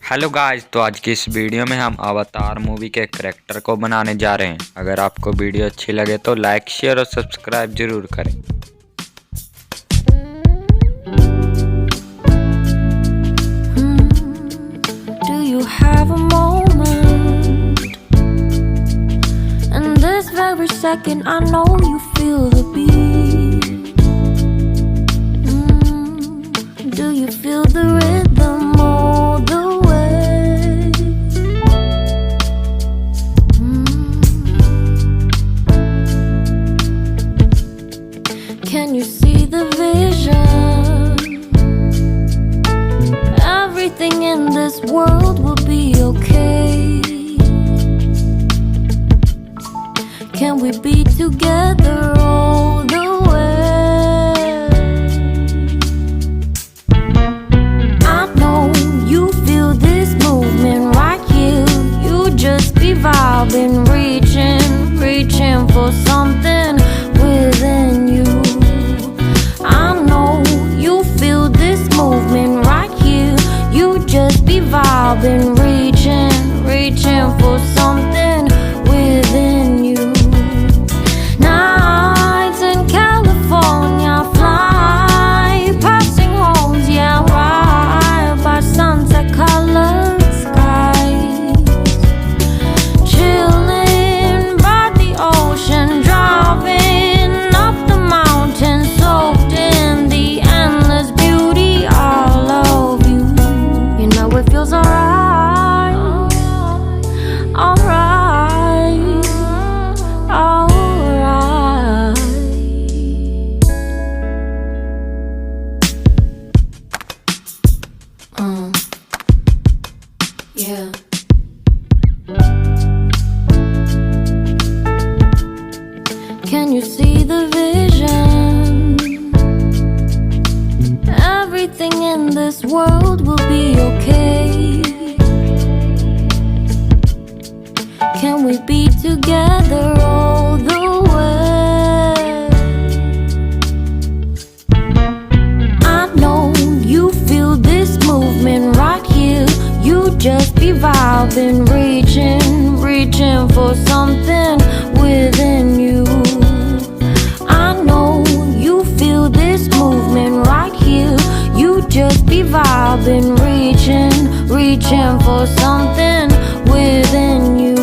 Hello guys, तो आज की इस वीडियो में हम अवतार मूवी के कैरेक्टर को बनाने जा रहे हैं। अगर आपको वीडियो अच्छी लगे तो लाइक, शेयर और सब्सक्राइब जरूर करें। Do you have a moment? In this very second, I know you feel the beat. Do you feel the rhythm all the way? Can you see the vision? Everything in this world will be okay. Can we be together all the way? I know you feel this movement right here. You just be vibing, reaching for something within you. I know you feel this movement right here. You just be vibing, reaching for something within you. Nights in California, fly passing homes, yeah, right by sunset colored skies. Chilling by the ocean, driving up the mountain, soaked in the endless beauty all of you. You know it feels alright, alright, alright. Yeah. Can you see the vision? Everything in this world will be okay. Can we be together all the way? I know you feel this movement right here. You just be vibing, reaching for something within you. I know you feel this movement right here. You just be vibing, reaching for something within you.